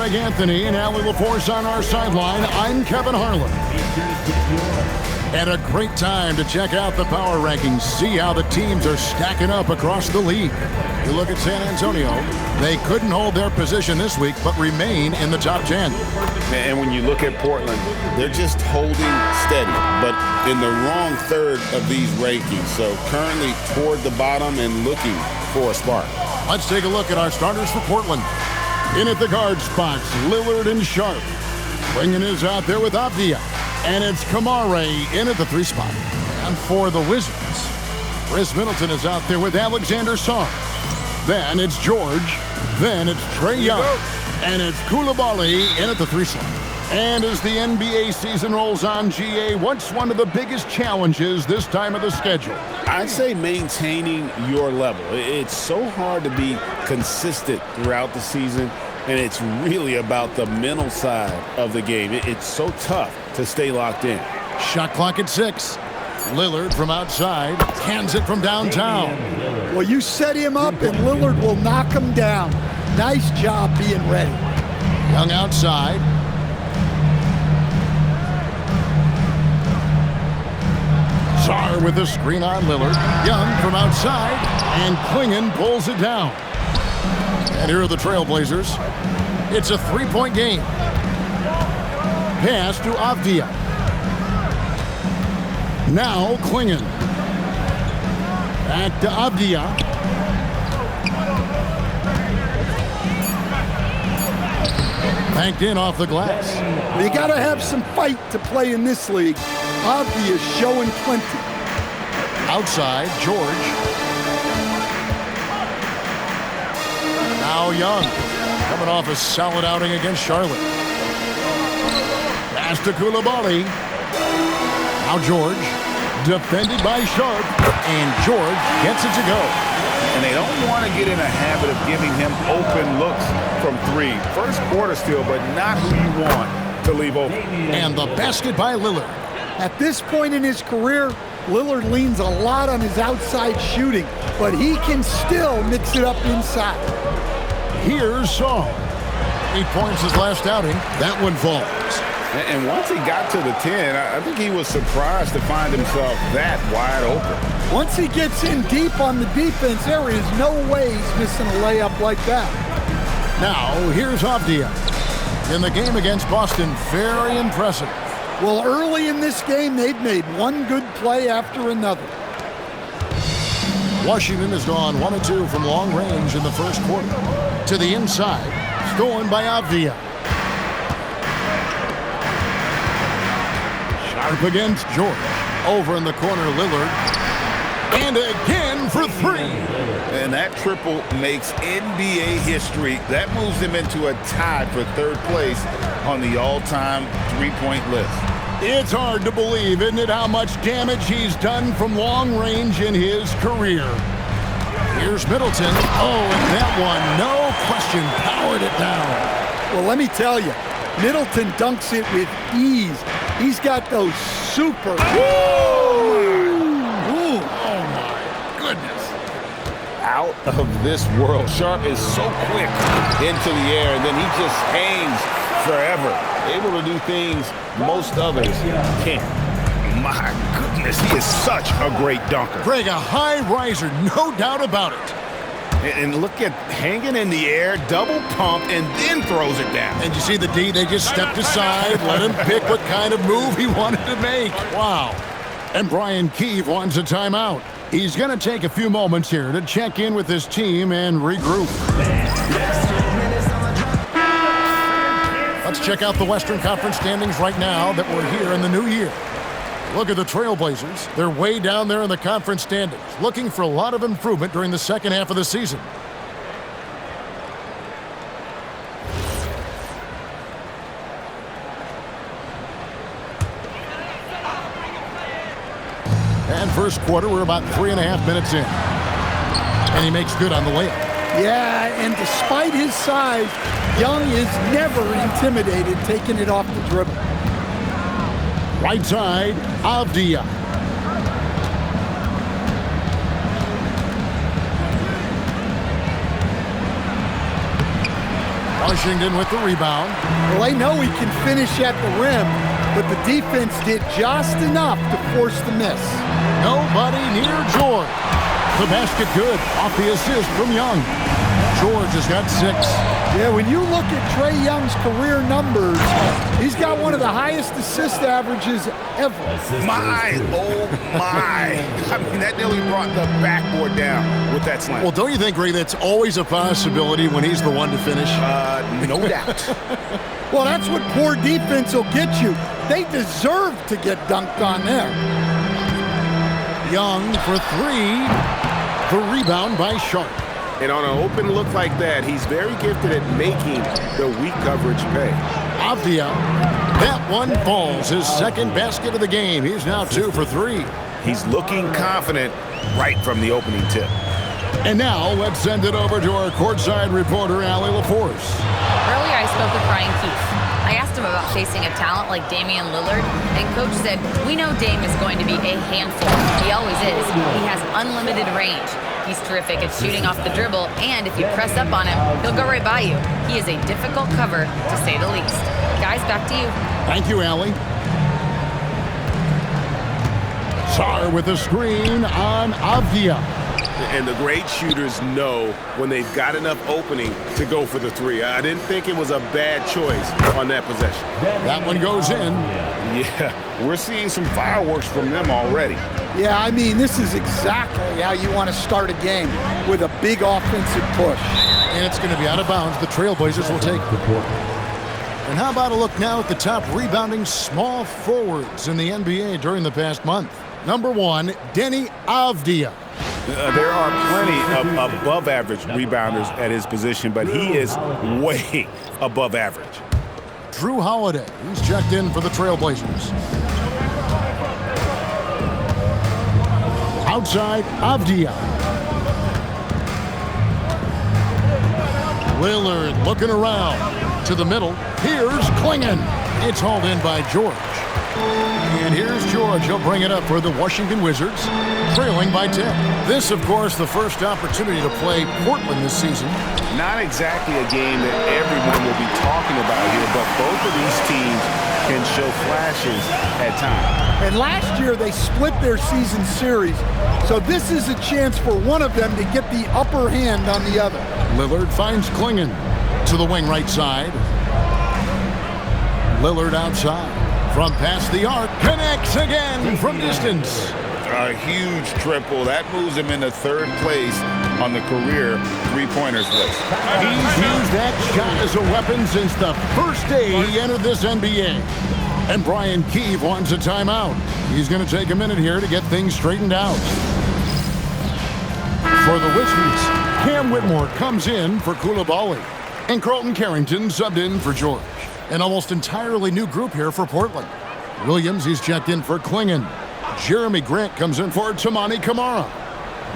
Greg Anthony and Allie LaForce on our sideline. I'm Kevin Harlan. And a great time to check out the power rankings, see how the teams are stacking up across the league. You look at San Antonio, they couldn't hold their position this week, but remain in the top 10. And when you look at Portland, they're just holding steady, but in the wrong third of these rankings. So currently toward the bottom and looking for a spark. Let's take a look at our starters for Portland. In at the guard spots, Lillard and Sharpe. Clingan is out there with Avdija. And it's Kamare in at the 3 spot. And for the Wizards, Chris Middleton is out there with Alexander Song. Then it's George. Then it's Trae Young. And it's Koulibaly in at the 3 slot. And as the NBA season rolls on, GA, what's one of the biggest challenges this time of the schedule? I'd say maintaining your level. It's so hard to be consistent throughout the season, and it's really about the mental side of the game. It's so tough to stay locked in. Shot clock at 6. Lillard from outside, hands it from downtown. Well, you set him up and Lillard will knock him down. Nice job being ready. Young outside. Sarr with a screen on Lillard. Young from outside, and Clingan pulls it down. And here are the Trailblazers. It's a 3-point game. Pass to Avdija. Now Clingan. Back to Avdija. Banked in off the glass. You got to have some fight to play in this league. Avdija showing plenty. Outside, George. Now Young, coming off a solid outing against Charlotte. Pass to Koulibaly. Now George, defended by Sharpe, and George gets it to go. And they don't want to get in a habit of giving him open looks from 3. First quarter still, but not who you want to leave open. And the basket by Lillard. At this point in his career, Lillard leans a lot on his outside shooting, but he can still mix it up inside. Here's Song. 8 points his last outing. That one falls. And once he got to the 10, I think he was surprised to find himself that wide open. Once he gets in deep on the defense, there is no way he's missing a layup like that. Now, here's Avdija. In the game against Boston, very impressive. Well, early in this game, they've made one good play after another. Washington has gone 1 of 2 from long range in the first quarter. To the inside, stolen by Avdija. Sharpe against George. Over in the corner, Lillard. And again for 3. And that triple makes NBA history. That moves him into a tie for 3rd place on the all-time 3-point list. It's hard to believe, isn't it, how much damage he's done from long range in his career. Here's Middleton. Oh, and that one, no question, powered it down. Well, let me tell you, Middleton dunks it with ease. He's got those super... Out of this world. Sharpe is so quick into the air, and then he just hangs forever, able to do things most others can't. My goodness, he is such a great dunker. Greg, a high riser, no doubt about it. And look at hanging in the air, double pump, and then throws it down. And you see the D, they just stepped aside, let him pick what kind of move he wanted to make. Wow. And Brian Keefe wants a timeout. He's going to take a few moments here to check in with his team and regroup. Let's check out the Western Conference standings right now that we're here in the new year. Look at the Trailblazers. They're way down there in the conference standings, looking for a lot of improvement during the second half of the season. And first quarter, we're about 3.5 minutes in. And he makes good on the layup. Yeah, and despite his size, Young is never intimidated taking it off the dribble. Right side, Avdija. Washington with the rebound. Well, they know he can finish at the rim, but the defense did just enough to force the miss. Nobody near George. The basket good. Off the assist from Young. George has got 6. Yeah, when you look at Trae Young's career numbers, he's got one of the highest assist averages ever. My, oh my. I mean, that nearly brought the backboard down with that slam. Well, don't you think, Ray, that's always a possibility when he's the one to finish? No doubt. Well, that's what poor defense will get you. They deserve to get dunked on there. Young for 3. The rebound by Sharpe. And on an open look like that, he's very gifted at making the weak coverage pay. Avdia. That one falls. His second basket of the game. He's now 2 for 3. He's looking confident right from the opening tip. And now let's send it over to our courtside reporter, Allie LaForce. Earlier I spoke with Brian Keefe. I asked him about facing a talent like Damian Lillard, and Coach said, we know Dame is going to be a handful. He always is. He has unlimited range. He's terrific at shooting off the dribble, and if you press up on him, he'll go right by you. He is a difficult cover, to say the least. Guys, back to you. Thank you, Allie. Sar with a screen on Avdia. And the great shooters know when they've got enough opening to go for the 3. I didn't think it was a bad choice on that possession. That one goes in. Yeah, we're seeing some fireworks from them already. Yeah, I mean, this is exactly how you want to start a game, with a big offensive push. And it's going to be out of bounds. The Trailblazers will take the court. And how about a look now at the top rebounding small forwards in the NBA during the past month? Number 1, Deni Avdia. There are plenty of above-average rebounders at his position, but he is way above average. Drew Holiday, he's checked in for the Trailblazers. Outside, Avdia. Lillard looking around to the middle. Here's Klingon. It's hauled in by George. And here's George. He'll bring it up for the Washington Wizards, trailing by 10. This, of course, the first opportunity to play Portland this season. Not exactly a game that everyone will be talking about here, but both of these teams can show flashes at times. And last year, they split their season series, so this is a chance for one of them to get the upper hand on the other. Lillard finds Klingon to the wing right side. Lillard outside. From past the arc, connects again from distance. A huge triple. That moves him into 3rd place on the career three-pointers list. He's used that shot as a weapon since the first day he entered this NBA. And Brian Keefe wants a timeout. He's going to take a minute here to get things straightened out. For the Wizards, Cam Whitmore comes in for Coulibaly. And Carlton Carrington subbed in for George. An almost entirely new group here for Portland. Williams, he's checked in for Klingon. Jeremy Grant comes in for Tamani Kamara.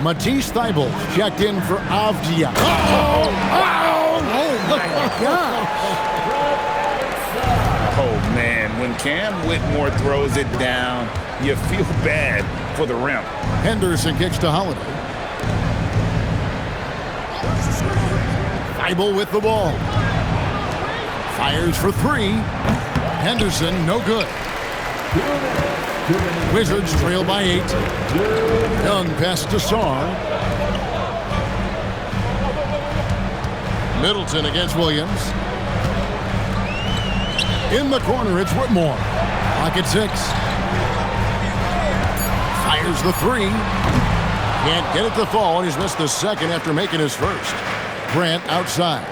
Matisse Thybulle checked in for Avdia. Oh my God. Oh, man, when Cam Whitmore throws it down, you feel bad for the rim. Henderson kicks to Holiday. Thybulle with the ball. Fires for 3. Henderson, no good. Wizards trail by 8. Young pass to Sar. Middleton against Williams. In the corner, it's Whitmore. Pocket 6. Fires the 3. Can't get it to fall, and he's missed the second after making his first. Grant outside.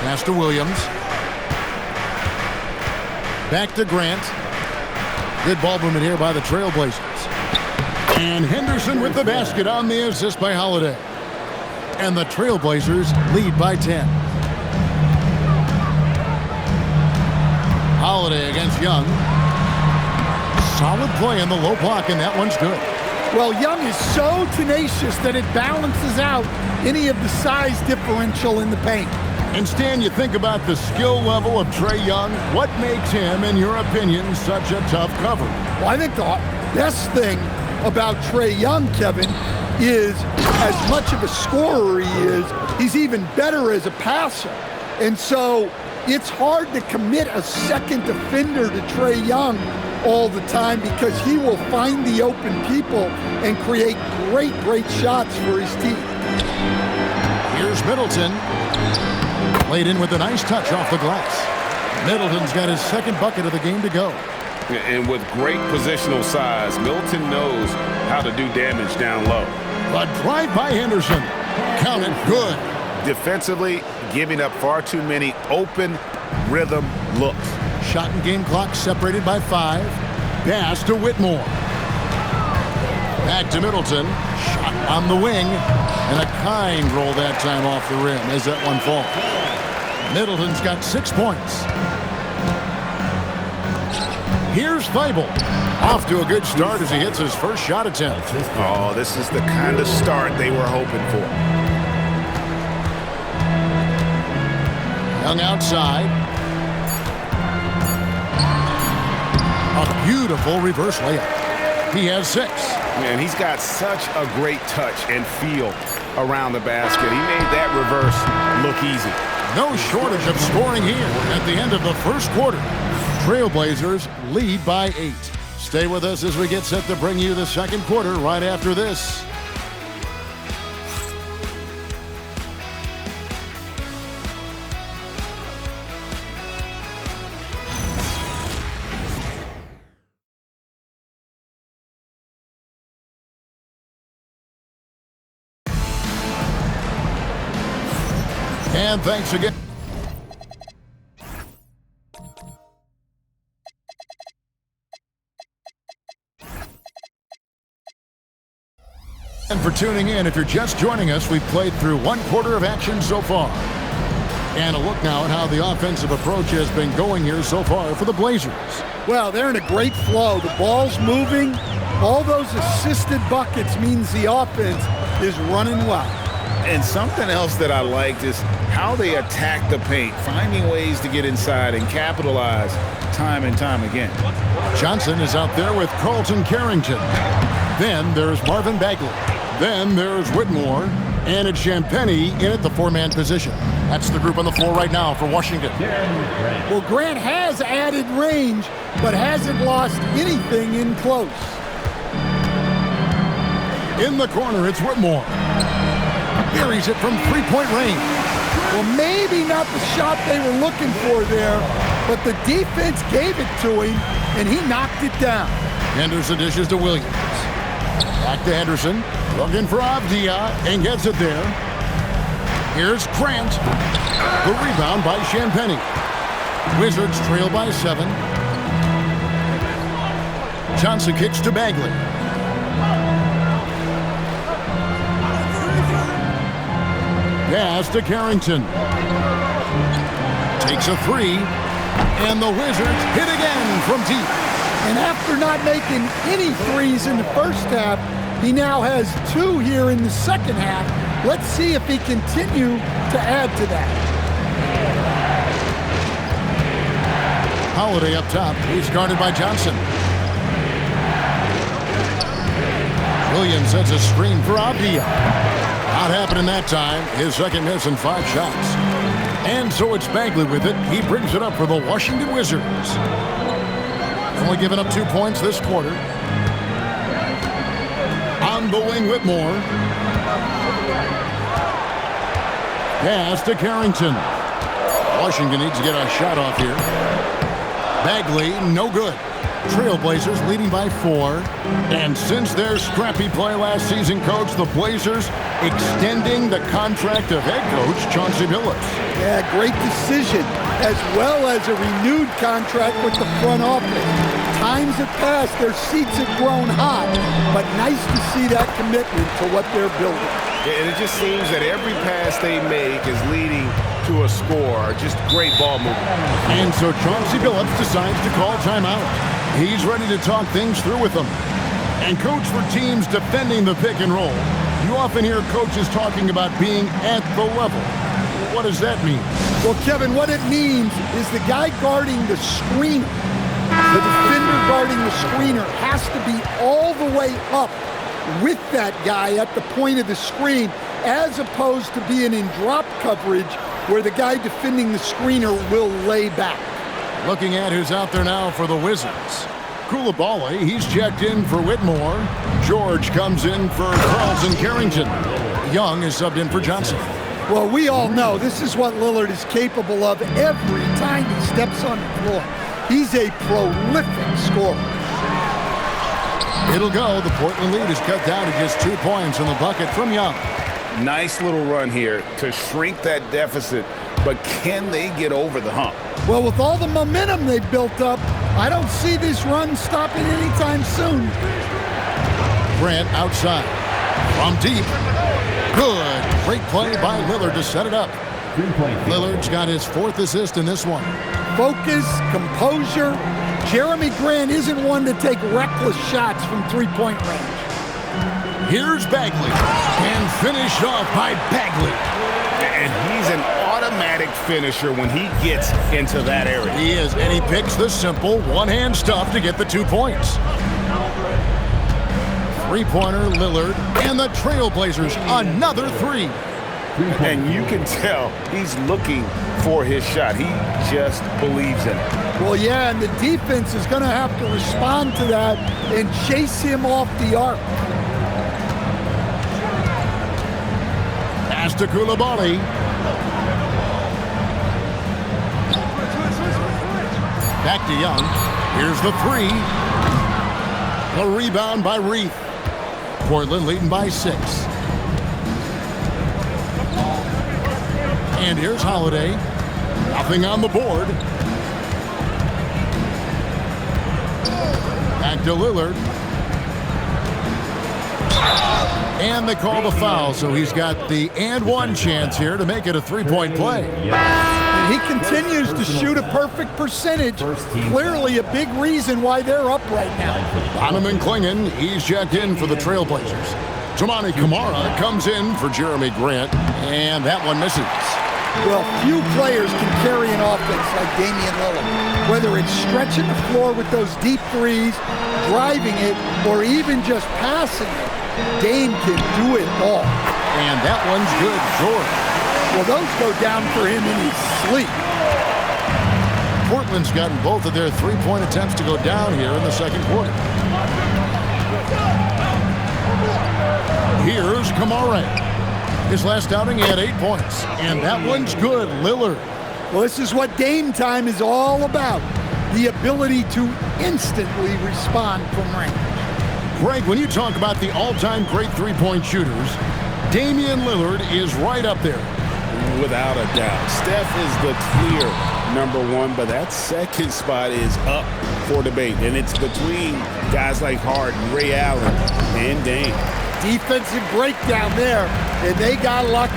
Pass to Williams. Back to Grant. Good ball movement here by the Trailblazers. And Henderson with the basket on the assist by Holiday. And the Trailblazers lead by 10. Holiday against Young. Solid play in the low block, and that one's good. Well, Young is so tenacious that it balances out any of the size differential in the paint. And Stan, you think about the skill level of Trae Young. What makes him, in your opinion, such a tough cover? Well, I think the best thing about Trae Young, Kevin, is, as much of a scorer he is, he's even better as a passer. And so it's hard to commit a second defender to Trae Young all the time because he will find the open people and create great shots for his team. Here's Middleton. Played in with a nice touch off the glass. Middleton's got his second bucket of the game to go. And with great positional size, Middleton knows how to do damage down low. A drive by Henderson. Counted good. Defensively, giving up far too many open rhythm looks. Shot and game clock separated by 5. Pass to Whitmore. Back to Middleton. Shot on the wing. And a kind roll that time off the rim as that one falls. Middleton's got 6 points. Here's Feibel. Off to a good start as he hits his first shot attempt. Oh, this is the kind of start they were hoping for. Young outside. A beautiful reverse layup. He has 6. Man, he's got such a great touch and feel around the basket. He made that reverse look easy. No shortage of scoring here at the end of the first quarter. Trailblazers lead by 8. Stay with us as we get set to bring you the second quarter right after this. And thanks again. And for tuning in, if you're just joining us, we've played through one quarter of action so far. And a look now at how the offensive approach has been going here so far for the Blazers. Well, they're in a great flow. The ball's moving. All those assisted buckets means the offense is running well. And something else that I liked is how they attack the paint, finding ways to get inside and capitalize time and time again. Johnson is out there with Carlton Carrington. Then there's Marvin Bagley. Then there's Whitmore. And it's Champagnie in at the 4-man position. That's the group on the floor right now for Washington. Well, Grant has added range, but hasn't lost anything in close. In the corner, it's Whitmore. Buries it from 3-point range. Well, maybe not the shot they were looking for there, but the defense gave it to him, and he knocked it down. Henderson dishes to Williams. Back to Henderson. Looking for Avdia, and gets it there. Here's Grant. The rebound by Champagnie. Wizards trail by 7. Johnson kicks to Bagley. Pass to Carrington. Takes a 3. And the Wizards hit again from deep. And after not making any threes in the first half, he now has 2 here in the second half. Let's see if he continue to add to that. Holiday up top. He's guarded by Johnson. Williams sets a screen for Avdia. Not happening that time. His second miss in 5 shots. And so it's Bagley with it. He brings it up for the Washington Wizards. Only given up 2 points this quarter. On the wing, Whitmore. Pass to Carrington. Washington needs to get a shot off here. Bagley, no good. Trailblazers leading by 4. And since their scrappy play last season, Coach, the Blazers extending the contract of head coach Chauncey Billups. Yeah, great decision, as well as a renewed contract with the front office. Times have passed, their seats have grown hot, but nice to see that commitment to what they're building. And it just seems that every pass they make is leading to a score. Just great ball movement. And so Chauncey Billups decides to call timeout. He's ready to talk things through with them. And coach, for teams defending the pick and roll, you often hear coaches talking about being at the level. What does that mean? Well, Kevin, what it means is the guy guarding the screener, the defender guarding the screener, has to be all the way up with that guy at the point of the screen, as opposed to being in drop coverage where the guy defending the screener will lay back. Looking at who's out there now for the Wizards. Coulibaly, he's checked in for Whitmore. George comes in for Carlson Carrington. Young is subbed in for Johnson. Well, we all know this is what Lillard is capable of every time he steps on the floor. He's a prolific scorer. It'll go. The Portland lead is cut down to just 2 points in the bucket from Young. Nice little run here to shrink that deficit, but can they get over the hump? Well, with all the momentum they've built up, I don't see this run stopping anytime soon. Grant outside. From deep. Good. Great play by Lillard to set it up. Lillard's got his 4th assist in this one. Focus, composure. Jeremy Grant isn't one to take reckless shots from three-point range. Here's Bagley. And finished off by Bagley. And he's an automatic finisher when he gets into that area. He is, and he picks the simple one-hand stuff to get the 2 points. Three-pointer, Lillard, and the Trailblazers, another 3. And you can tell he's looking for his shot. He just believes in it. Well, yeah, and the defense is going to have to respond to that and chase him off the arc. Pass to Coulibaly. Back to Young. Here's the 3. The rebound by Reith. Portland leading by 6. And here's Holiday. Nothing on the board. Back to Lillard. And they call the foul, so he's got the and one chance here to make it a 3-point play. And he continues to shoot a perfect percentage. Clearly a big reason why they're up right now. Donovan Clingan, he's checked in for the Trailblazers. Toumani Camara comes in for Jeremy Grant, and that one misses. Well, few players can carry an offense like Damian Lillard. Whether it's stretching the floor with those deep threes, driving it, or even just passing it, Dame can do it all. And that one's good, George. Well, those go down for him in his sleep. Portland's gotten both of their three-point attempts to go down here in the second quarter. Here's Camara. His last outing, he had 8 points. And that one's good, Lillard. Well, this is what Dame time is all about. The ability to instantly respond from range. Greg, when you talk about the all-time great three-point shooters, Damian Lillard is right up there. Without a doubt. Steph is the clear #1, but that second spot is up for debate. And it's between guys like Harden, Ray Allen, and Dame. Defensive breakdown there, and they got lucky.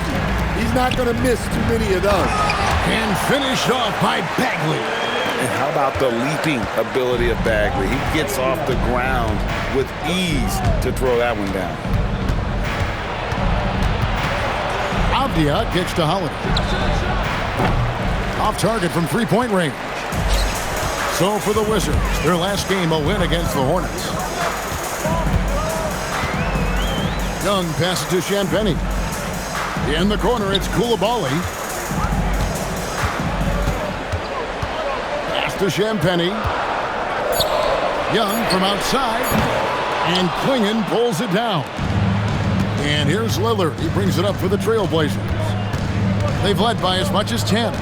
He's not going to miss too many of those. And finished off by Bagley. And how about the leaping ability of Bagley? He gets off the ground with ease to throw that one down. Avdia gets to Holiday. Off target from three-point range. So for the Wizards, their last game a win against the Hornets. Young passes to Champagnie. In the corner, it's Coulibaly. Pass to Champagnie. Young from outside. And Clingan pulls it down. And here's Lillard. He brings it up for the Trailblazers. They've led by as much as 10.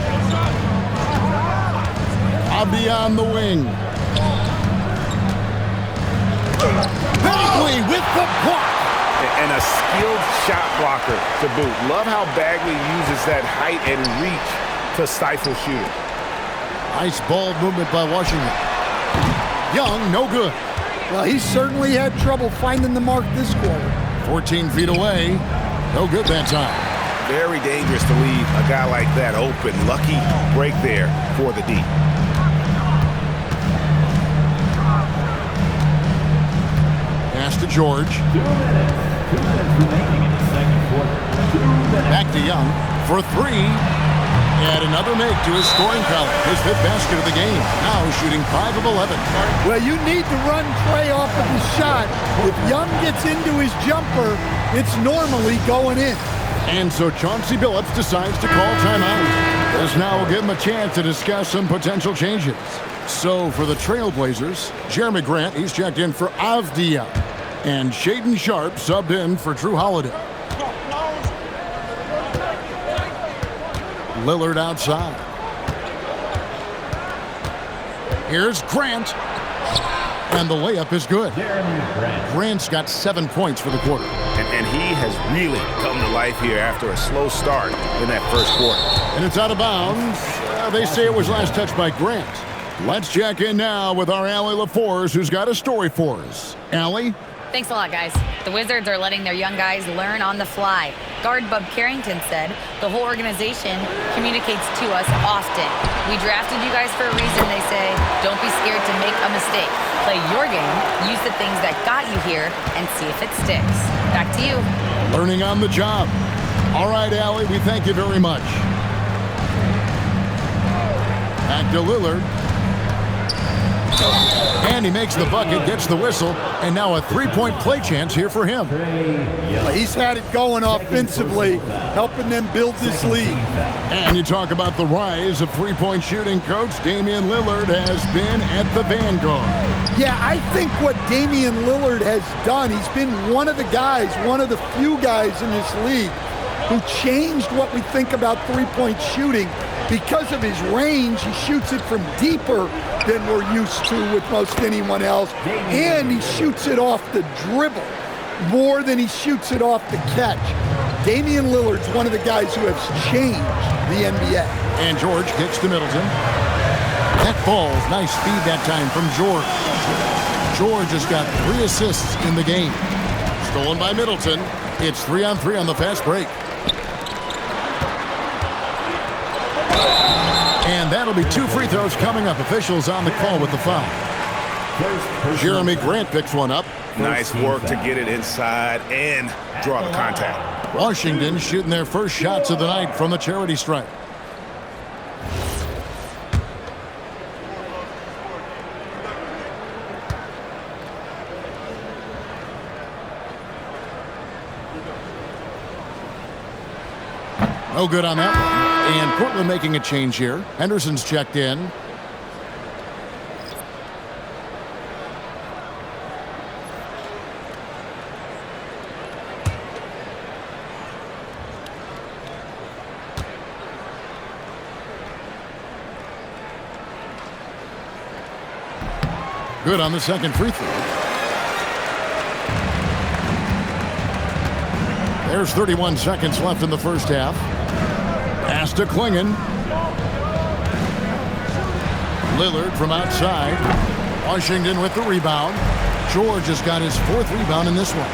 Avdia on the wing. Bagley with the block. And a skilled shot blocker to boot. Love how Bagley uses that height and reach to stifle shooting. Nice ball movement by Washington. Young, no good. Well, he certainly had trouble finding the mark this quarter. 14 feet away. No good that time. Very dangerous to leave a guy like that open. Lucky break there for the D. Pass to George. 2 minutes. 2 minutes remaining in the second quarter. 2 minutes. Back to Young for 3. Add another make to his scoring column. His fifth basket of the game. Now shooting 5 of 11. Well, you need to run Trey off of his shot. If Young gets into his jumper, it's normally going in. And so Chauncey Billups decides to call timeout. This now will give him a chance to discuss some potential changes. So for the Trailblazers, Jeremy Grant, he's checked in for Avdia. And Shaedon Sharpe subbed in for Drew Holiday. Lillard outside. Here's Grant. And the layup is good. Grant's got 7 points for the quarter. And he has really come to life here after a slow start in that first quarter. And it's out of bounds. They say it was last touched by Grant. Let's check in now with our Allie LaForce, who's got a story for us. Allie? Thanks a lot, guys. The Wizards are letting their young guys learn on the fly. Guard Bub Carrington said, the whole organization communicates to us often. We drafted you guys for a reason, they say. Don't be scared to make a mistake. Play your game, use the things that got you here, and see if it sticks. Back to you. Learning on the job. All right, Allie, we thank you very much. Back to Lillard. And he makes the bucket, gets the whistle, and now a three-point play chance here for him. He's had it going offensively, helping them build this lead. And you talk about the rise of three-point shooting, Coach. Damian Lillard has been at the vanguard. Yeah, I think what Damian Lillard has done, he's been one of the guys, one of the few guys in this league who changed what we think about three-point shooting. Because of his range, he shoots it from deeper than we're used to with most anyone else. And he shoots it off the dribble more than he shoots it off the catch. Damian Lillard's one of the guys who has changed the NBA. And George kicks to Middleton. That falls. Nice speed that time from George. George has got 3 assists in the game. Stolen by Middleton. It's 3-on-3 on the fast break. And that'll be 2 free throws coming up. Officials on the call with the foul. Jeremy Grant picks one up. Nice work to get it inside and draw the contact. Washington shooting their first shots of the night from the charity stripe. No good on that one. And Portland making a change here. Henderson's checked in. Good on the second free throw. There's 31 seconds left in the first half. Pass to Klingon. Lillard from outside. Washington with the rebound. George has got his 4th rebound in this one.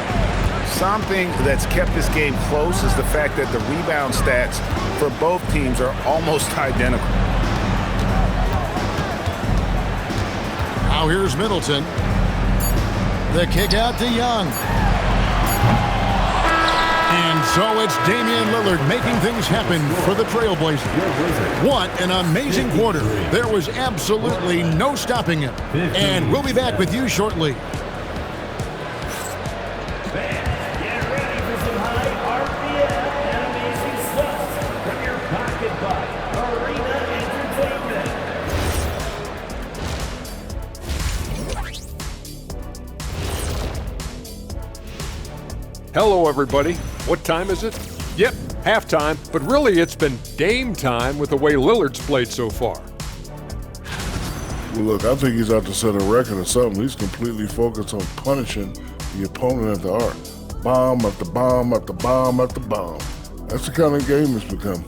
Something that's kept this game close is the fact that the rebound stats for both teams are almost identical. Now here's Middleton. The kick out to Young. And so it's Damian Lillard making things happen for the Trailblazers. What an amazing quarter. There was absolutely no stopping him. And we'll be back with you shortly. Hello, everybody. What time is it? Yep, halftime, but really it's been Dame time with the way Lillard's played so far. Well, look, I think he's out to set a record or something. He's completely focused on punishing the opponent at the arc. Bomb after bomb after bomb after bomb. That's the kind of game it's become.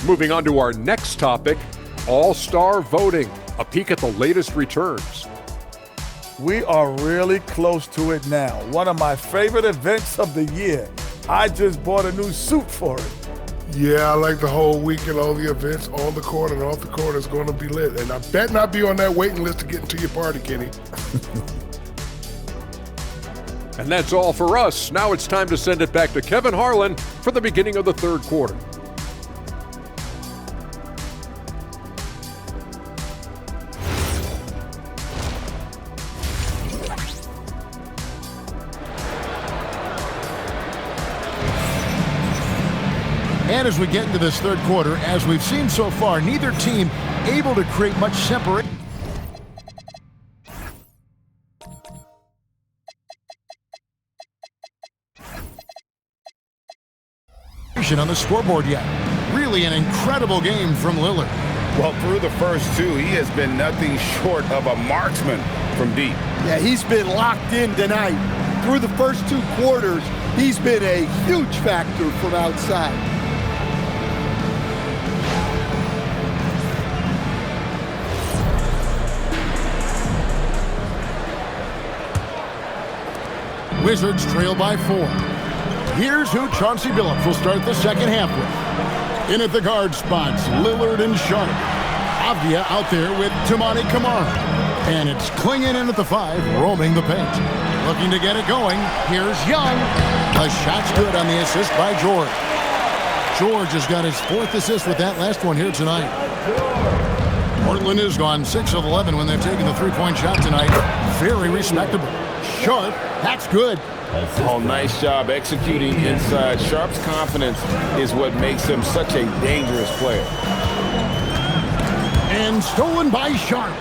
Moving on to our next topic, All-Star voting. A peek at the latest returns. We are really close to it now. One of my favorite events of the year. I just bought a new suit for it. Yeah, I like the whole week and all the events on the court and off the court is going to be lit. And I bet not be on that waiting list to get into your party, Kenny. And that's all for us. Now it's time to send it back to Kevin Harlan for the beginning of the third quarter. And as we get into this third quarter, as we've seen so far, neither team able to create much separation. On the scoreboard yet. Really an incredible game from Lillard. Well, through the first two, he has been nothing short of a marksman from deep. Yeah, he's been locked in tonight. Through the first two quarters, he's been a huge factor from outside. Wizards trail by 4. Here's who Chauncey Billups will start the second half with. In at the guard spots, Lillard and Sharpe. Avdia out there with Toumani Camara. And it's Clingan in at the 5, roaming the paint. Looking to get it going. Here's Young. The shot's good on the assist by George. George has got his 4th assist with that last one here tonight. Portland has gone 6 of 11 when they've taken the three-point shot tonight. Very respectable. Sharpe, that's good. Oh, nice job executing inside. Sharpe's confidence is what makes him such a dangerous player. And stolen by Sharpe.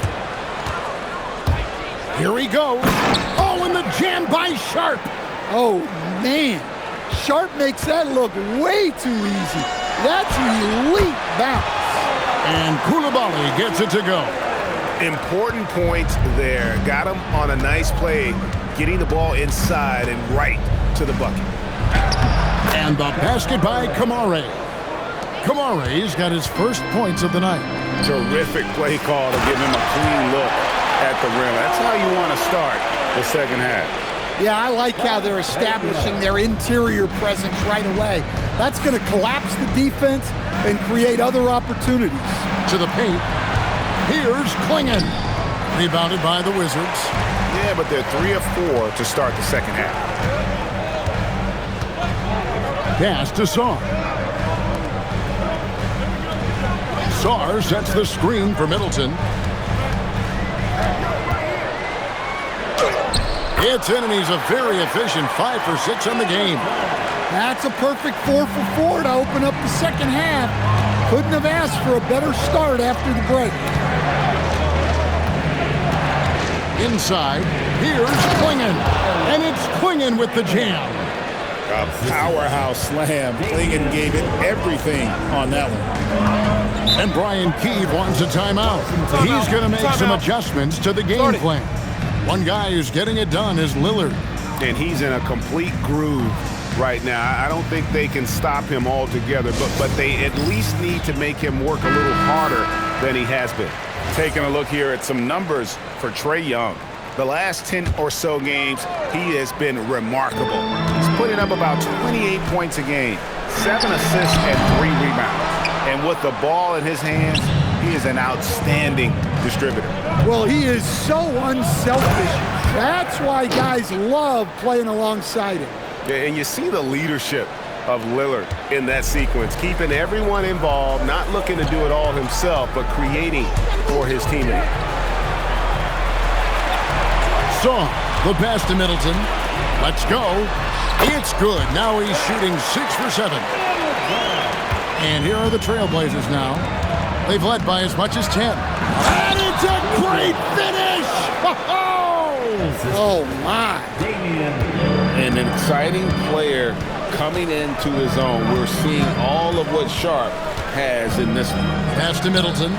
Here he goes. Oh, and the jam by Sharpe. Oh, man. Sharpe makes that look way too easy. That's elite bounce. And Koulibaly gets it to go. Important points there. Got him on a nice play, getting the ball inside and right to the bucket. And the basket by Camara. Camara's got his first points of the night. Terrific play call to give him a clean look at the rim. That's how you want to start the second half. Yeah, I like how they're establishing their interior presence right away. That's going to collapse the defense and create other opportunities. To the paint. Here's Clingan. Rebounded by the Wizards. Yeah, but they're 3 of 4 to start the second half. Pass to Sarr. Sarr sets the screen for Middleton. It's in, and he's a very efficient 5 for 6 on the game. That's a perfect 4 for 4 to open up the second half. Couldn't have asked for a better start after the break. Inside, here's Clingan. And it's Clingan with the jam. A powerhouse slam. Clingan gave it everything on that one. And Brian Keeve wants a timeout. He's going to make some adjustments to the game plan. One guy who's getting it done is Lillard. And he's in a complete groove right now. I don't think they can stop him altogether, but they at least need to make him work a little harder than he has been. Taking a look here at some numbers for Trae Young. The last 10 or so games, he has been remarkable. He's putting up about 28 points a game, 7 assists and 3 rebounds. And with the ball in his hands, he is an outstanding distributor. Well, he is so unselfish. That's why guys love playing alongside him. And you see the leadership of Lillard in that sequence, keeping everyone involved, not looking to do it all himself, but creating for his teammate. Saw the pass to Middleton. Let's go. It's good. Now he's shooting 6 for 7. And here are the Trailblazers now. They've led by as much as 10. And it's a great finish! Oh, my. And an exciting player coming into his own. We're seeing all of what Sharpe has in this one. Pass to Middleton.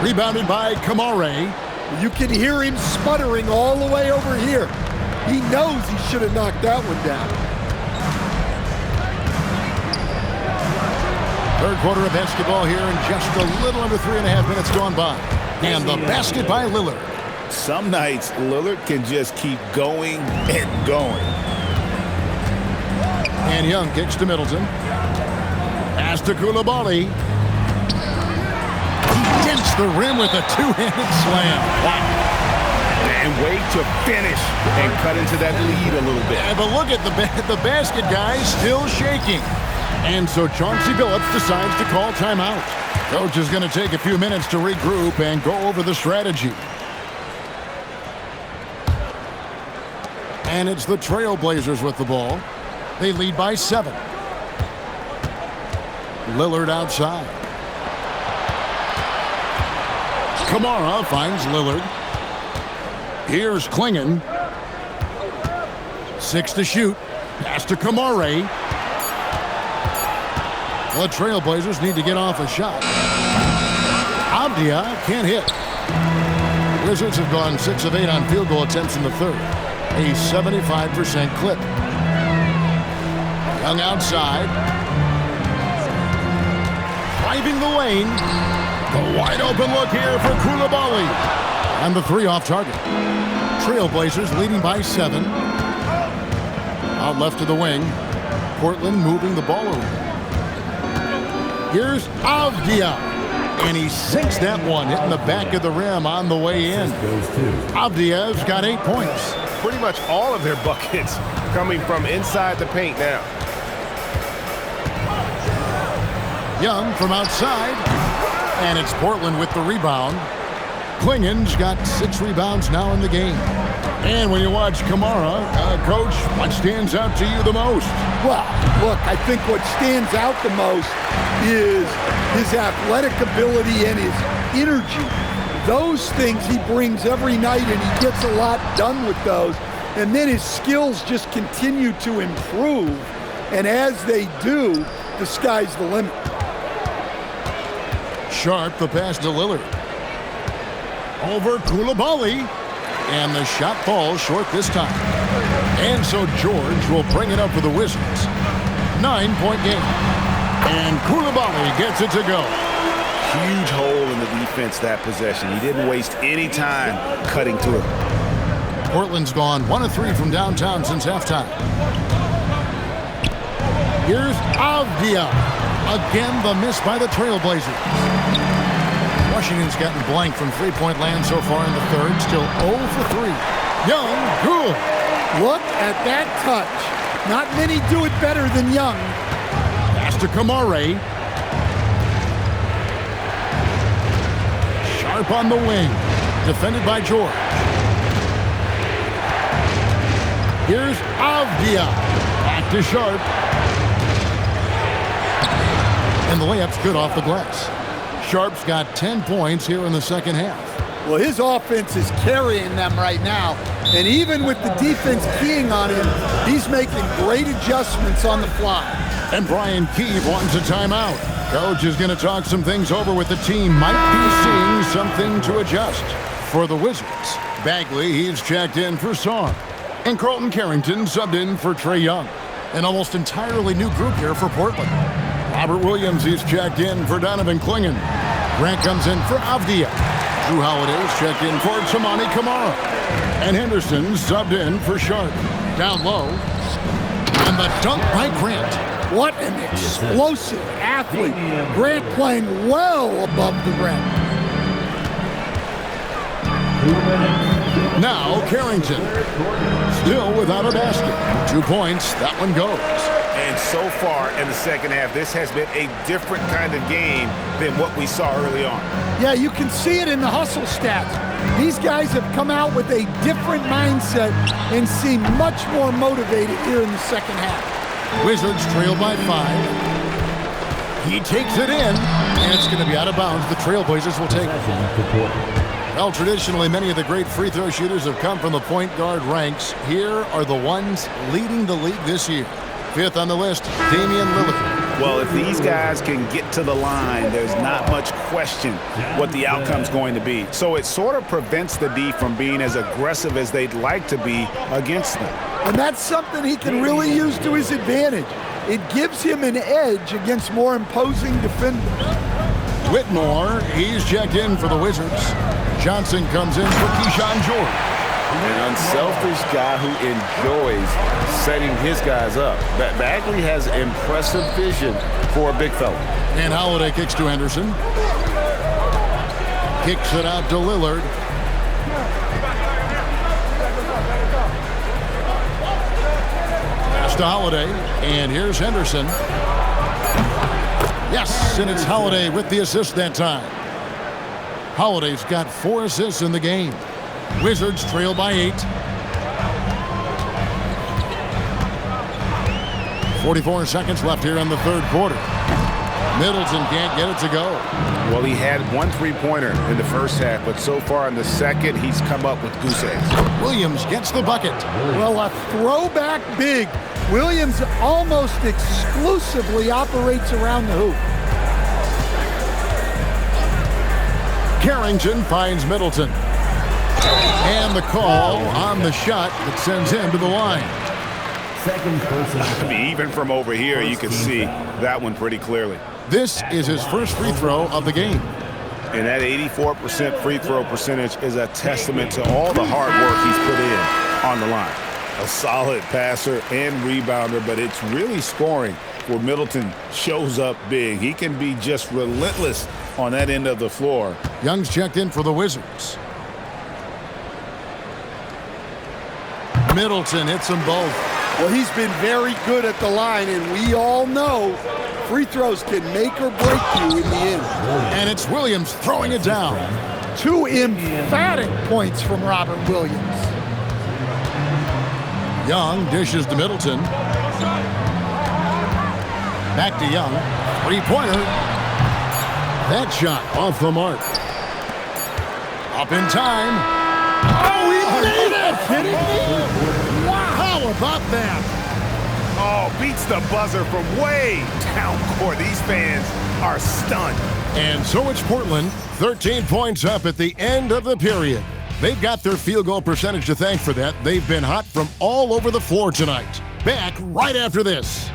Rebounded by Camara. You can hear him sputtering all the way over here. He knows he should have knocked that one down. Third quarter of basketball here, and just a little under 3.5 minutes gone by. And the basket by Lillard. Some nights, Lillard can just keep going and going. And Young kicks to Middleton. Pass to Koulibaly. He dents the rim with a two-handed slam. Wow. And wait to finish and cut into that lead a little bit. Yeah, but look at the basket, guys, still shaking. And so Chauncey Billups decides to call timeout. Coach is going to take a few minutes to regroup and go over the strategy. And it's the Trailblazers with the ball. They lead by 7. Lillard outside. Kamara finds Lillard. Here's Klingon. 6 to shoot. Pass to Kamara. The Trailblazers need to get off a shot. Avdia can't hit. Wizards have gone 6 of 8 on field goal attempts in the third. A 75% clip. Young outside. Driving the lane. The wide open look here for Koulibaly. And the 3 off target. Trailblazers leading by 7. Out left to the wing. Portland moving the ball around. Here's Avdia. And he sinks that one, hitting the back of the rim on the way in. Avdia's got 8 points. Pretty much all of their buckets coming from inside the paint now. Young from outside. And it's Portland with the rebound. Klingon's got 6 rebounds now in the game. And when you watch Kamara, Coach, what stands out to you the most? Well, look, I think what stands out the most is his athletic ability and his energy. Those things he brings every night, and he gets a lot done with those. And then his skills just continue to improve. And as they do, the sky's the limit. Sharpe, the pass to Lillard. Over Koulibaly. And the shot falls short this time. And so George will bring it up for the Wizards. 9-point game. And Koulibaly gets it to go. Huge hole in the defense that possession. He didn't waste any time cutting to it. Portland's gone 1 of 3 from downtown since halftime. Here's Avdia. Again, the miss by the Trailblazers. Washington's gotten blank from three-point land so far in the third. Still 0 for 3. Young, good. Look at that touch. Not many do it better than Young. Pass to Kamara. Sharpe on the wing. Defended by George. Here's Avdia. Back to Sharpe. And the layup's good off the glass. Sharpe's got 10 points here in the second half. Well, his offense is carrying them right now. And even with the defense keying on him, he's making great adjustments on the fly. And Brian Keefe wants a timeout. Coach is going to talk some things over with the team. Might be seeing something to adjust. For the Wizards, Bagley, he's checked in for Song. And Carlton Carrington subbed in for Trae Young. An almost entirely new group here for Portland. Robert Williams, he's checked in for Donovan Klingon. Grant comes in for Avdia. Drew Holiday's checked in for Tamani Kamara. And Henderson subbed in for Sharpe. Down low. And the dunk by Grant. What an explosive athlete. Grant playing well above the rim. Now Carrington. Still without a basket. 2 points. That one goes. And so far in the second half, this has been a different kind of game than what we saw early on. Yeah, you can see it in the hustle stats. These guys have come out with a different mindset and seem much more motivated here in the second half. Wizards trail by 5. He takes it in, and it's going to be out of bounds. The Trailblazers will take it. Well, traditionally, many of the great free throw shooters have come from the point guard ranks. Here are the ones leading the league this year. 5th on the list, Damian Lillard. Well, if these guys can get to the line, there's not much question what the outcome's going to be. So it sort of prevents the D from being as aggressive as they'd like to be against them. And that's something he can really use to his advantage. It gives him an edge against more imposing defenders. Whitmore, he's checked in for the Wizards. Johnson comes in for Keyshawn George. An unselfish guy who enjoys setting his guys up. Bagley has impressive vision for a big fella. And Holiday kicks to Henderson. Kicks it out to Lillard. to Holiday, and here's Henderson. Yes, and it's Holiday with the assist that time. Holiday's got 4 assists in the game. Wizards trail by 8. 44 seconds left here in the third quarter. Middleton can't get it to go. Well, he had 1 3-pointer in the first half, but so far in the second, he's come up with goose eggs. Williams gets the bucket. Well, a throwback big. Williams almost exclusively operates around the hoop. Carrington finds Middleton. And the call on the shot that sends him to the line. Second person. I mean, even from over here, you can see that one pretty clearly. This is his first free throw of the game. And that 84% free throw percentage is a testament to all the hard work he's put in on the line. A solid passer and rebounder, but it's really scoring where Middleton shows up big. He can be just relentless on that end of the floor. Young's checked in for the Wizards. Middleton hits them both. Well, he's been very good at the line, and we all know free throws can make or break you in the end. And it's Williams throwing it down. 2 emphatic points from Robert Williams. Young dishes to Middleton. Back to Young. 3-pointer. That shot off the mark. Up in time. Oh, he made it! Kidding me? Wow, how about that? Oh, beats the buzzer from way down court. These fans are stunned. And so it's Portland, 13 points up at the end of the period. They've got their field goal percentage to thank for that. They've been hot from all over the floor tonight. Back right after this.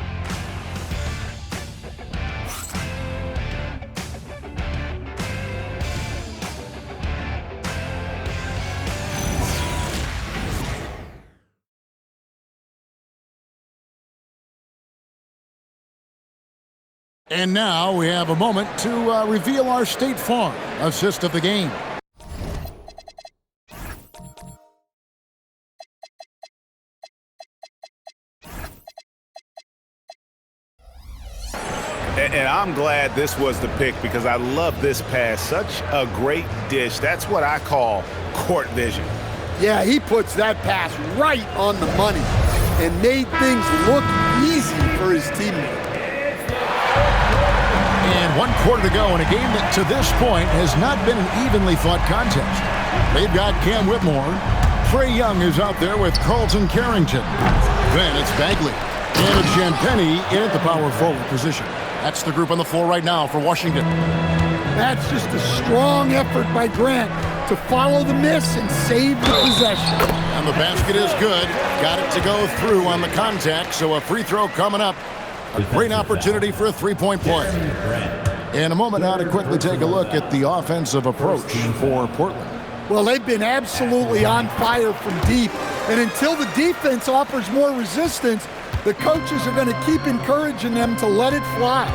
And now we have a moment to reveal our State Farm assist of the game. And I'm glad this was the pick because I love this pass. Such a great dish. That's what I call court vision. Yeah, he puts that pass right on the money and made things look easy for his teammate. And 1 quarter to go in a game that to this point has not been an evenly fought contest. They've got Cam Whitmore. Trae Young is out there with Carlton Carrington. Then it's Bagley. And Champagnie in at the power forward position. That's the group on the floor right now for Washington. That's just a strong effort by Grant to follow the miss and save the possession. And the basket is good. Got it to go through on the contact, so a free throw coming up. A great opportunity for a 3-point play. In a moment now to quickly take a look at the offensive approach for Portland. Well, they've been absolutely on fire from deep. And until the defense offers more resistance, the coaches are going to keep encouraging them to let it fly.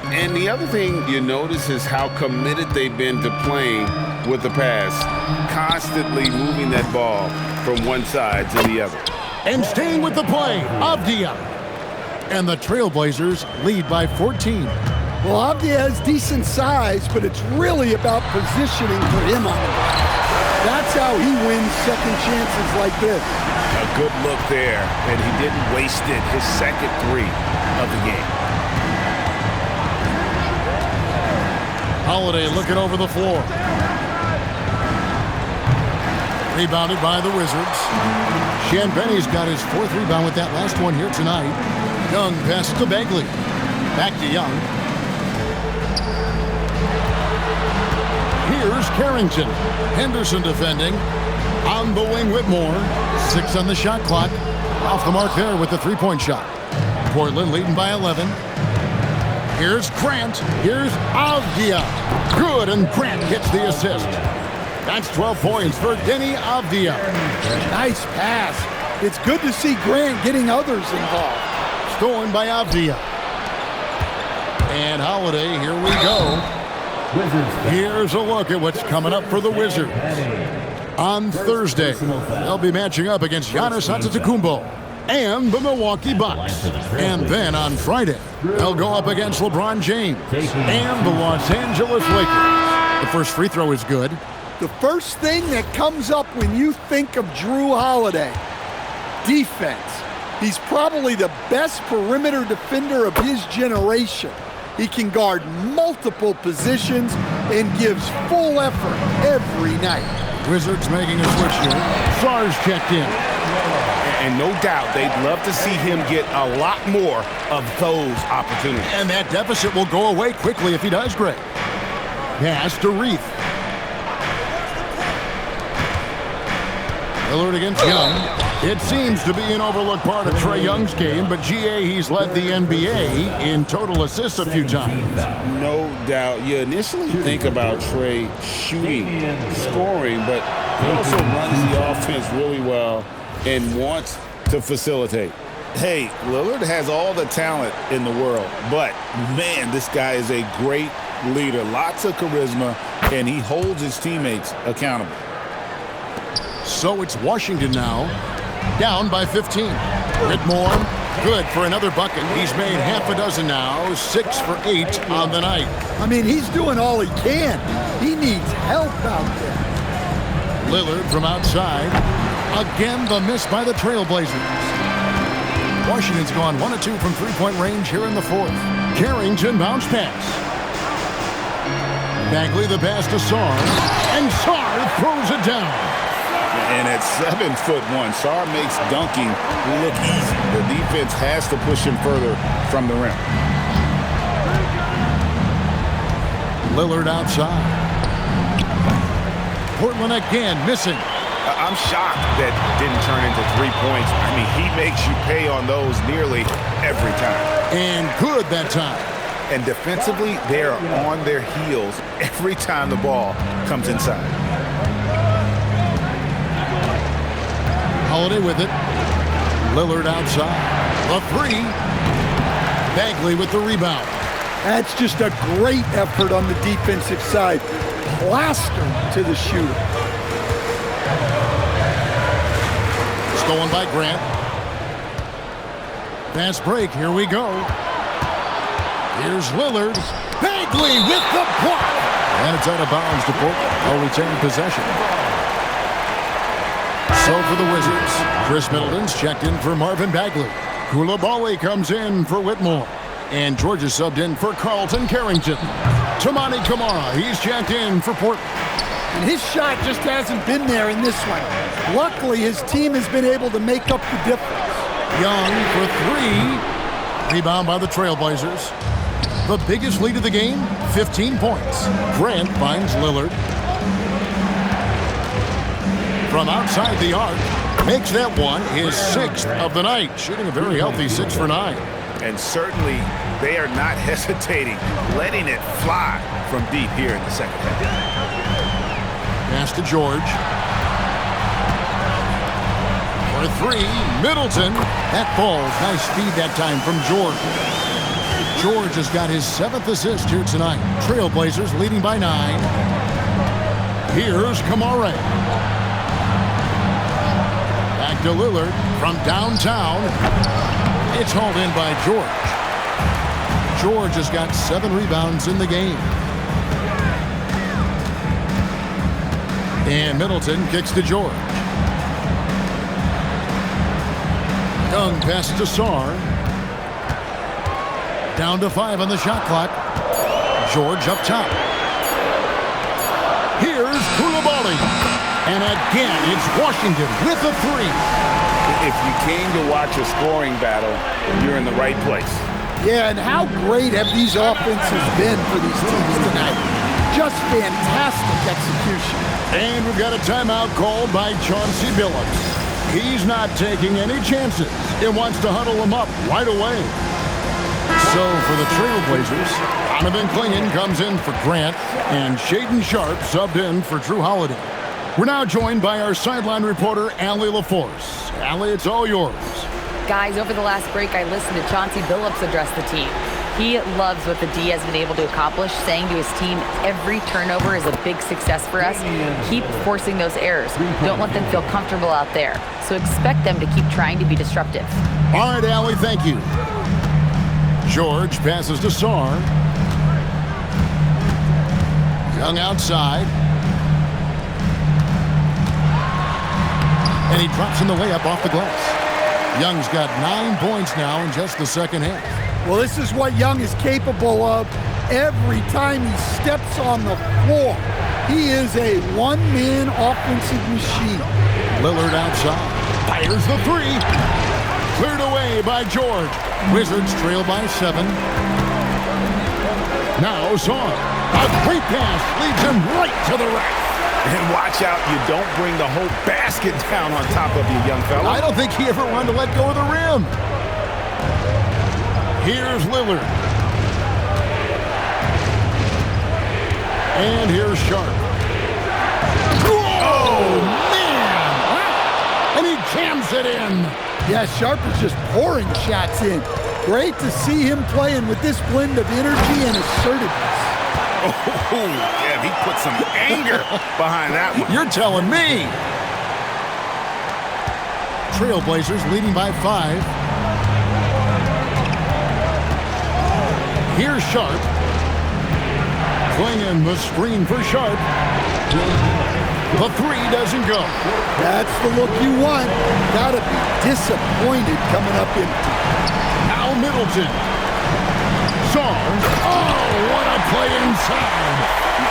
And the other thing you notice is how committed they've been to playing with the pass, constantly moving that ball from one side to the other. And staying with the play, Avdia. And the Trailblazers lead by 14. Well, Avdia has decent size, but it's really about positioning for him on the ground. That's how he wins second chances like this. A good look there, and he didn't waste it. His second 3 of the game. Holiday looking over the floor. Rebounded by the Wizards. Champagnie's got his 4th rebound with that last one here tonight. Young passes to Bagley. Back to Young. Here's Carrington. Henderson defending. On the wing, Whitmore. 6 on the shot clock. Off the mark there with the 3-point shot. Portland leading by 11. Here's Grant. Here's Avdia. Good, and Grant gets the assist. That's 12 points for Denny Avdia. Nice pass. It's good to see Grant getting others involved. Stolen by Avdia. And Holiday, here we go. Here's a look at what's coming up for the Wizards. On Thursday, they'll be matching up against Giannis Antetokounmpo. and the Milwaukee Bucks. And then on Friday, they'll go up against LeBron James and the Los Angeles Lakers. The first free throw is good. The first thing that comes up when you think of Drew Holiday, defense. He's probably the best perimeter defender of his generation. He can guard multiple positions and gives full effort every night. Wizards making a switch here. Sarge checked in. And no doubt they'd love to see him get a lot more of those opportunities. And that deficit will go away quickly if he does great. Pass to Reith. Lillard against Young. It seems to be an overlooked part of Trae Young's game, but GA, he's led the NBA in total assists a few times. No doubt. You initially think about Trae shooting, scoring, but he also runs the offense really well and wants to facilitate. Hey, Lillard has all the talent in the world, but man, this guy is a great leader. Lots of charisma, and he holds his teammates accountable. So it's Washington now, down by 15. Whitmore, good for another bucket. He's made half a dozen now, 6 for 8 on the night. I mean, he's doing all he can. He needs help out there. Lillard from outside. Again, the miss by the Trailblazers. Washington's gone 1 of 2 from three-point range here in the fourth. Carrington bounce pass. Bagley the pass to Sarr, and Sarr throws it down. And at 7'1", Sarr makes dunking look easy. The defense has to push him further from the rim. Lillard outside. Portland again missing. I'm shocked that didn't turn into 3 points. I mean, he makes you pay on those nearly every time. And good that time. And defensively, they are on their heels every time the ball comes inside. Holiday with it. Lillard outside. The three. Bagley with the rebound. That's just a great effort on the defensive side. Plastered to the shooter. Stolen by Grant. Fast break. Here we go. Here's Lillard. Bagley with the block. And it's out of bounds to Portland. They'll retain possession. So for the Wizards, Chris Middleton's checked in for Marvin Bagley. Koulibaly comes in for Whitmore. And Georgia subbed in for Carlton Carrington. Tamani Kamara, he's checked in for Portland. And his shot just hasn't been there in this one. Luckily, his team has been able to make up the difference. Young for 3. Rebound by the Trailblazers. The biggest lead of the game, 15 points. Grant finds Lillard. From outside the arc, makes that one his 6th of the night, shooting a very healthy 6 for 9. And certainly, they are not hesitating, letting it fly from deep here in the second half. Pass to George. For 3, Middleton. That falls. Nice speed that time from George. George has got his 7th assist here tonight. Trailblazers leading by 9. Here's Kamara. Back to Lillard from downtown. It's hauled in by George. George has got 7 rebounds in the game. And Middleton kicks to George. Young passes to Sarr. Down to 5 on the shot clock. George up top. Here's Koulibaly. And again, it's Washington with a 3. If you came to watch a scoring battle, you're in the right place. Yeah, and how great have these offenses been for these teams tonight? Just fantastic execution. And we've got a timeout called by Chauncey Billups. He's not taking any chances. He wants to huddle them up right away. So for the Trailblazers, Donovan Clingan comes in for Grant, and Shaedon Sharpe subbed in for Drew Holiday. We're now joined by our sideline reporter, Allie LaForce. Allie, it's all yours. Guys, over the last break, I listened to Chauncey Billups address the team. He loves what the D has been able to accomplish, saying to his team, every turnover is a big success for us. Keep forcing those errors. Don't let them feel comfortable out there. So expect them to keep trying to be disruptive. All right, Allie, thank you. George passes to Sar. Young outside. And he drops in the layup off the glass. Young's got 9 points now in just the second half. Well, this is what Young is capable of every time he steps on the floor. He is a one-man offensive machine. Lillard outside. Fires the three. Cleared away by George. Wizards trail by 7. Now Sar. A great pass leads him right to the rack. And watch out, you don't bring the whole basket down on top of you, young fella. I don't think he ever wanted to let go of the rim. Here's Lillard. And here's Sharpe. Oh, man! And he jams it in. Yeah, Sharpe is just pouring shots in. Great to see him playing with this blend of energy and assertiveness. Oh, yeah, he put some anger behind that one. You're telling me. Trailblazers leading by 5. Here's Sharpe. Flinging the screen for Sharpe. The three doesn't go. That's the look you want. Gotta be disappointed coming up in. Now Middleton. Sar. Oh, what a play inside.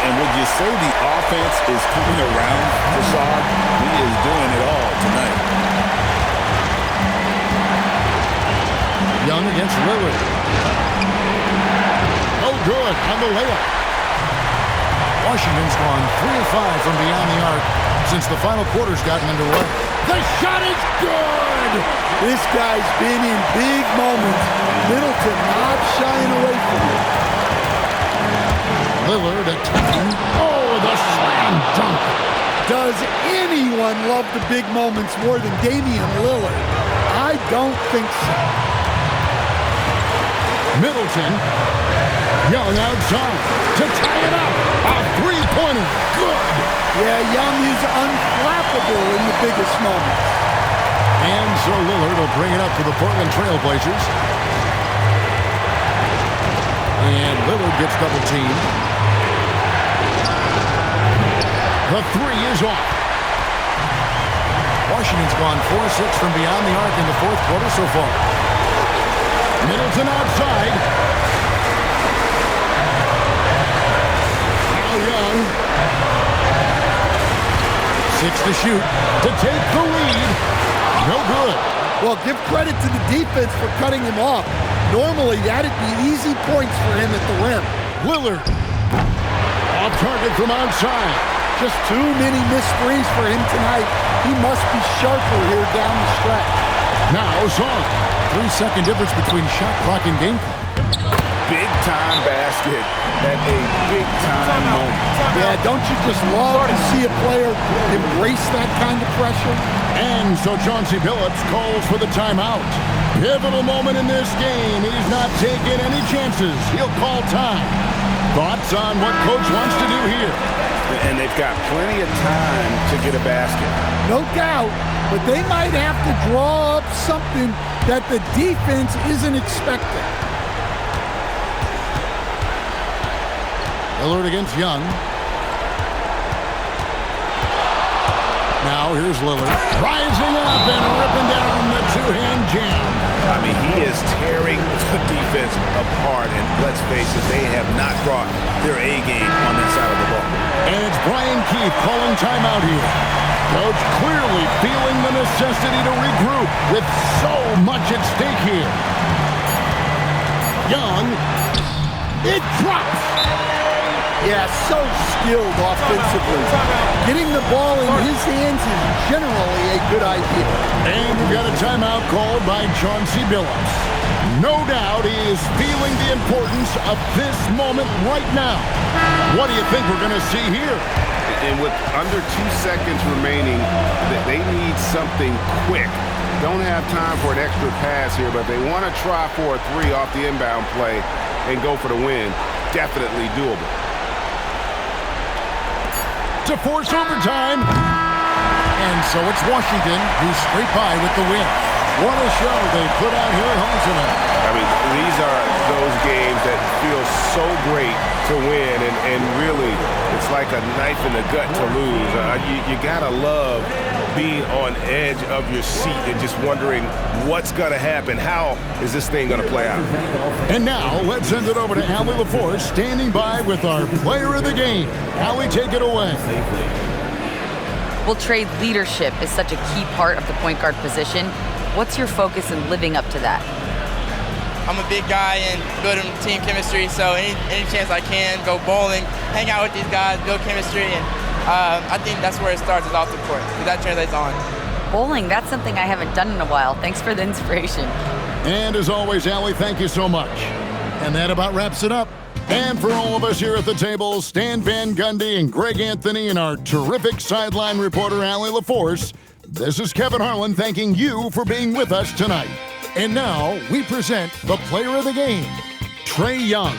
And would you say the offense is coming around for Sar? He is doing it all tonight. Young against Lillard. No good on the layup. Washington's gone 3 of 5 from beyond the arc since the final quarter's gotten underway. The shot is good! This guy's been in big moments. Middleton not shying away from it. Lillard attacking. Oh, the slam dunk. Does anyone love the big moments more than Damian Lillard? I don't think so. Middleton. Young outside to tie it up. A three-pointer. Good. Yeah, Young is unflappable in the biggest moments. And so Lillard will bring it up to the Portland Trailblazers. And Lillard gets double-teamed. The three is off. Washington's gone 4-6 from beyond the arc in the fourth quarter so far. Middleton outside. Young. 6 to shoot to take the lead. No good. Well, give credit to the defense for cutting him off. Normally, that'd be easy points for him at the rim. Lillard. Off target from outside. Just too many missed threes for him tonight. He must be sharper here down the stretch. Now Sar. 3-second difference between shot clock and game clock. Big-time basket at a big-time moment. Yeah, don't you just love to see a player embrace that kind of pressure? And so Chauncey Billups calls for the timeout. Pivotal moment in this game. He's not taking any chances. He'll call time. Thoughts on what Coach wants to do here? And they've got plenty of time to get a basket. No doubt, but they might have to draw up something that the defense isn't expecting. Lillard against Young. Now here's Lillard. Rising up and ripping down the two-hand jam. I mean, he is tearing the defense apart. And let's face it, they have not brought their A game on that side of the ball. And it's Brian Keefe calling timeout here. Coach clearly feeling the necessity to regroup with so much at stake here. Young. It drops. Yeah, so skilled offensively. Getting the ball in his hands is generally a good idea. And we've got a timeout called by Chauncey Billups. No doubt he is feeling the importance of this moment right now. What do you think we're going to see here? And with under 2 seconds remaining, they need something quick. Don't have time for an extra pass here, but they want to try for a three off the inbound play. and go for the win. Definitely doable. To force overtime. And so it's Washington who's straight by with the win. What a show they put out here at home tonight. I mean, these are those games that feel so great to win, and really, it's like a knife in the gut to lose. You gotta love being on edge of your seat and just wondering what's gonna happen. How is this thing gonna play out? And now, let's send it over to Allie LaForce, standing by with our player of the game. Allie, take it away. Well, Trey, leadership is such a key part of the point guard position. What's your focus in living up to that? I'm a big guy and building team chemistry, so any chance I can, go bowling, hang out with these guys, build chemistry, and I think that's where it starts, is off the court, because that translates on. Bowling, that's something I haven't done in a while. Thanks for the inspiration. And as always, Allie, thank you so much. And that about wraps it up. And for all of us here at the table, Stan Van Gundy and Greg Anthony and our terrific sideline reporter, Allie LaForce, this is Kevin Harlan thanking you for being with us tonight. And now we present the player of the game, Trae Young.